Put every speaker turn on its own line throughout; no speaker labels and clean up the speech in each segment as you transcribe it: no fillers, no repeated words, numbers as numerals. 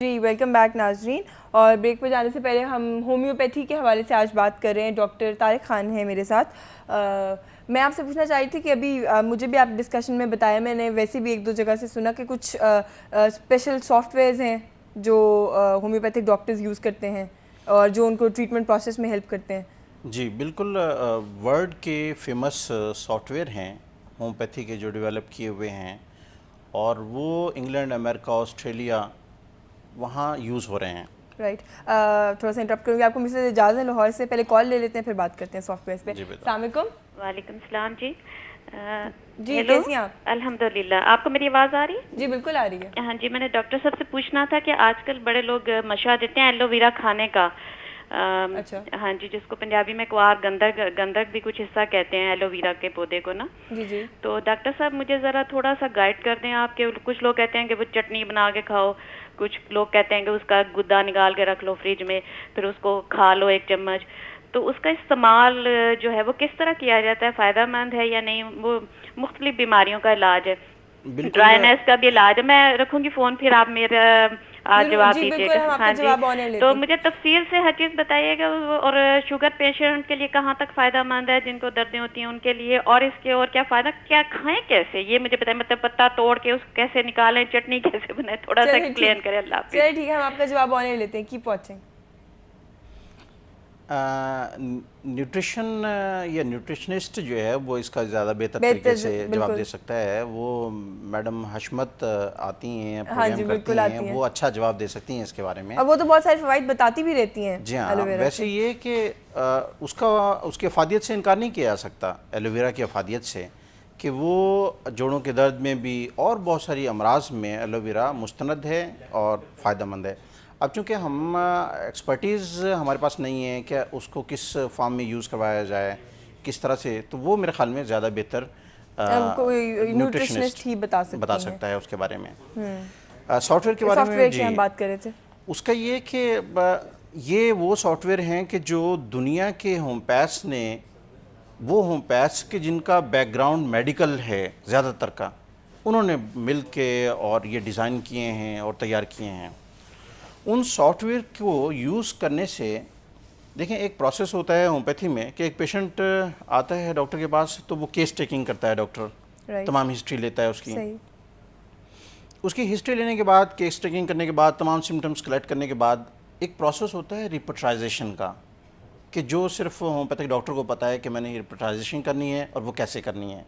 جی welcome back ناظرین. اور break پہ جانے سے پہلے ہم ہومیوپیتھی کے حوالے سے آج بات کر رہے ہیں. ڈاکٹر طارق خان ہیں میرے ساتھ. میں آپ سے پوچھنا چاہ رہی تھی کہ ابھی مجھے بھی آپ ڈسکشن میں بتایا, میں نے ویسے بھی ایک دو جگہ سے سنا کہ کچھ اسپیشل سافٹ ویئرز ہیں جو ہومیوپیتھک ڈاکٹرز یوز کرتے ہیں اور جو ان کو ٹریٹمنٹ پروسیس میں ہیلپ کرتے ہیں.
جی بالکل, ورلڈ کے فیمس سافٹ ویئر ہیں ہومیوپیتھی کے جو ڈیولپ کیے ہوئے ہیں, اور وہ انگلینڈ, امریکہ, آسٹریلیا وہاں یوز ہو رہے ہیں.
رائٹ. تھوڑا سا انٹرپٹ کروں گی آپ کو, مجھ سے اجازت ہے لاہور سے. پہلے کال لے لیتے ہیں پھر بات کرتے ہیں سافٹ ویئرس پہ. السلام علیکم.
وعلیکم السلام. جی
جی کیسی ہیں آپ؟
الحمدللہ. آپ کو میری آواز آ رہی ہے؟
جی بالکل آ رہی ہے.
ہاں جی, میں نے ڈاکٹر صاحب سے پوچھنا تھا کہ آج کل بڑے لوگ مشورہ دیتے ہیں ایلو ویرا کھانے کا.
اچھا.
ہاں جی, جس کو پنجابی میں کوار گندک بھی کچھ حصہ کہتے ہیں ایلو ویرا کے پودے کو نا.
جی جی.
تو ڈاکٹر صاحب مجھے ذرا تھوڑا سا گائیڈ کر دیں آپ, کہ کچھ لوگ کہتے ہیں کہ وہ چٹنی بنا کے کھاؤ, کچھ لوگ کہتے ہیں کہ اس کا گدا نکال کے رکھ لو فریج میں, پھر اس کو کھا لو 1 چمچ. تو اس کا استعمال جو ہے وہ کس طرح کیا جاتا ہے, فائدہ مند ہے یا نہیں؟ وہ مختلف بیماریوں کا علاج ہے, ڈرائینیس کا بھی علاج ہے. میں رکھوں گی فون, پھر آپ میرا جواب دیجیے گا. ہاں جی, تو مجھے تفصیل سے ہر چیز بتائیے گا. اور شوگر پیشنٹ کے لیے کہاں تک فائدہ مند ہے, جن کو دردیں ہوتی ہیں ان کے لیے, اور اس کے اور کیا فائدہ, کیا کھائیں کیسے, یہ مجھے بتائیں. مطلب پتا توڑ کے اس کیسے نکالیں, چٹنی کیسے بنائیں, تھوڑا سا ایکسپلین کریں. اللہ حافظ.
چلیے ٹھیک ہے, ہم آپ کا جواب آنے لیتے ہیں. Keep watching.
نیوٹریشن یا نیوٹریشنسٹ جو ہے وہ اس کا زیادہ بہتر طریقے سے جواب دے سکتا ہے. وہ میڈم حشمت آتی ہیں, پروگرام کرتی ہیں, وہ اچھا جواب دے سکتی ہیں اس کے بارے میں.
اور وہ تو بہت سارے فوائد بتاتی بھی رہتی ہیں.
جی ہاں, ویسے یہ کہ اس کی افادیت سے انکار نہیں کیا جا سکتا, ایلو ویرا کی افادیت سے, کہ وہ جوڑوں کے درد میں بھی اور بہت ساری امراض میں ایلو ویرا مستند ہے اور فائدہ مند ہے. اب چونکہ ہم ایکسپرٹیز ہمارے پاس نہیں ہے کہ اس کو کس فارم میں یوز کروایا جائے, کس طرح سے, تو وہ میرے خیال میں زیادہ بہتر نیوٹریشنسٹ
ہی بتا
سکتا ہے اس کے بارے میں. سافٹ ویئر کے بارے میں جی
ہم بات کر رہے تھے.
اس کا یہ کہ یہ وہ سافٹ ویئر ہیں کہ جو دنیا کے ہومیوپیتھس نے, وہ ہومیوپیتھس کے جن کا بیک گراؤنڈ میڈیکل ہے زیادہ تر کا, انہوں نے مل کے اور یہ ڈیزائن کیے ہیں اور تیار کیے ہیں. ان سافٹ ویئر کو یوز کرنے سے, دیکھیں ایک پروسیس ہوتا ہے ہومیوپیتھی میں کہ ایک پیشنٹ آتا ہے ڈاکٹر کے پاس, تو وہ کیس ٹیکنگ کرتا ہے ڈاکٹر, تمام ہسٹری لیتا ہے اس کی ہسٹری لینے کے بعد, کیس ٹیکنگ کرنے کے بعد, تمام سمٹمز کلیکٹ کرنے کے بعد, ایک پروسیس ہوتا ہے ریپٹرائزیشن کا, کہ جو صرف ہومیوپیتھک ڈاکٹر کو پتہ ہے کہ میں نے ریپٹرائزیشن کرنی ہے اور وہ کیسے کرنی ہے.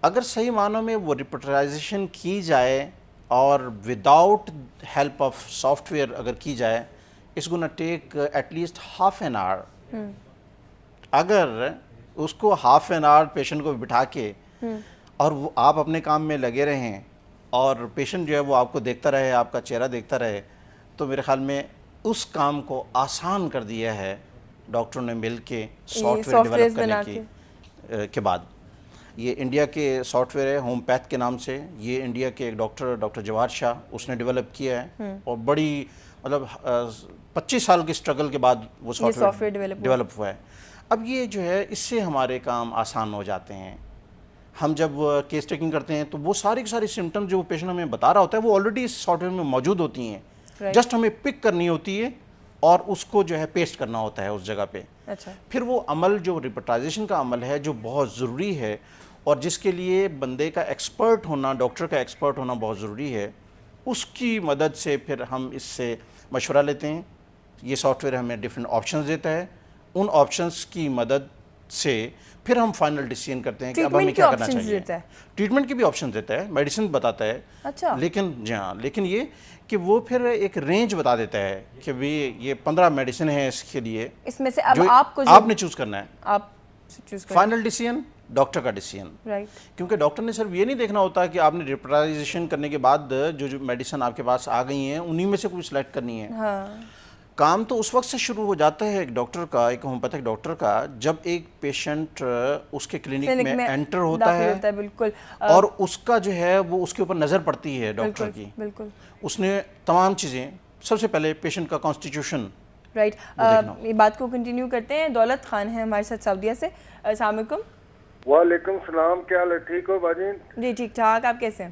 اگر صحیح معنوں میں وہ ریپٹرائزیشن کی جائے اور without help of software اگر کی جائے, it's gonna take at least half an hour. اگر اس کو ہاف این آور پیشنٹ کو بٹھا کے اور وہ آپ اپنے کام میں لگے رہیں اور پیشنٹ جو ہے وہ آپ کو دیکھتا رہے, آپ کا چہرہ دیکھتا رہے, تو میرے خیال میں اس کام کو آسان کر دیا ہے ڈاکٹروں نے مل کے سافٹ ویئر ڈیولپ کرنے کے بعد. یہ انڈیا کے سافٹ ویئر ہے ہومیوپیتھ کے نام سے. یہ انڈیا کے ایک ڈاکٹر جواہر شاہ, اس نے ڈیولپ کیا ہے, اور بڑی مطلب 25 سال کی سٹرگل کے بعد وہ سافٹ ویئر ڈیولپ ہوا ہے. اب یہ جو ہے اس سے ہمارے کام آسان ہو جاتے ہیں. ہم جب کیس ٹیکنگ کرتے ہیں تو وہ ساری کی ساری سمٹم جو پیشنٹ ہمیں بتا رہا ہوتا ہے وہ آلریڈی اس سافٹ ویئر میں موجود ہوتی ہیں, جسٹ ہمیں پک کرنی ہوتی ہے اور اس کو جو ہے پیسٹ کرنا ہوتا ہے اس جگہ پہ. پھر وہ عمل جو ریپٹائزیشن کا عمل ہے, جو بہت ضروری ہے اور جس کے لیے بندے کا ایکسپرٹ ہونا, ڈاکٹر کا ایکسپرٹ ہونا بہت ضروری ہے, اس کی مدد سے پھر ہم اس سے مشورہ لیتے ہیں. یہ سافٹ ویئر ہمیں ڈفرینٹ آپشنز دیتا ہے, ان آپشنز کی مدد سے پھر ہم فائنل ڈیسیژن کرتے ہیں کہ اب ہمیں کیا کرنا چاہیے. ٹریٹمنٹ کی بھی آپشنز دیتا ہے, میڈیسن بتاتا ہے, لیکن جی ہاں, لیکن یہ کہ وہ پھر ایک رینج بتا دیتا ہے کہ یہ 15 میڈیسن ہیں اس کے لیے,
اس میں سے اب
آپ نے چوز کرنا ہے.
آپ
فائنل ڈیسیژن ڈاکٹر کا ڈیسیژن, کیونکہ ڈاکٹر نے صرف یہ نہیں دیکھنا ہوتا کہ آپ نے ریپٹرائزیشن کرنے کے بعد جو میڈیسن آپ کے پاس آ گئی ہیں انہی میں سے کچھ سلیکٹ کرنی ہے. کام تو اس وقت سے شروع ہو جاتا ہے ایک ڈاکٹر کا, ایک ہومیوپیتھک ڈاکٹر کا, جب ایک پیشنٹ اس کے کلینک میں انٹر ہوتا ہے, اور اس کا جو ہے وہ اس کے اوپر نظر پڑتی ہے ڈاکٹر کی. اس نے تمام چیزیں, سب سے پہلے پیشنٹ کا کانسٹیٹیوشن.
رائٹ, یہ بات کو کنٹینیو کرتے ہیں. دولت خان ہے ہمارے ساتھ سعودیہ سے. السلام علیکم.
وعلیکم السلام, کیا حال ہے, ٹھیک ہو باجین؟
جی ٹھیک ٹھاک, آپ کیسے ہیں؟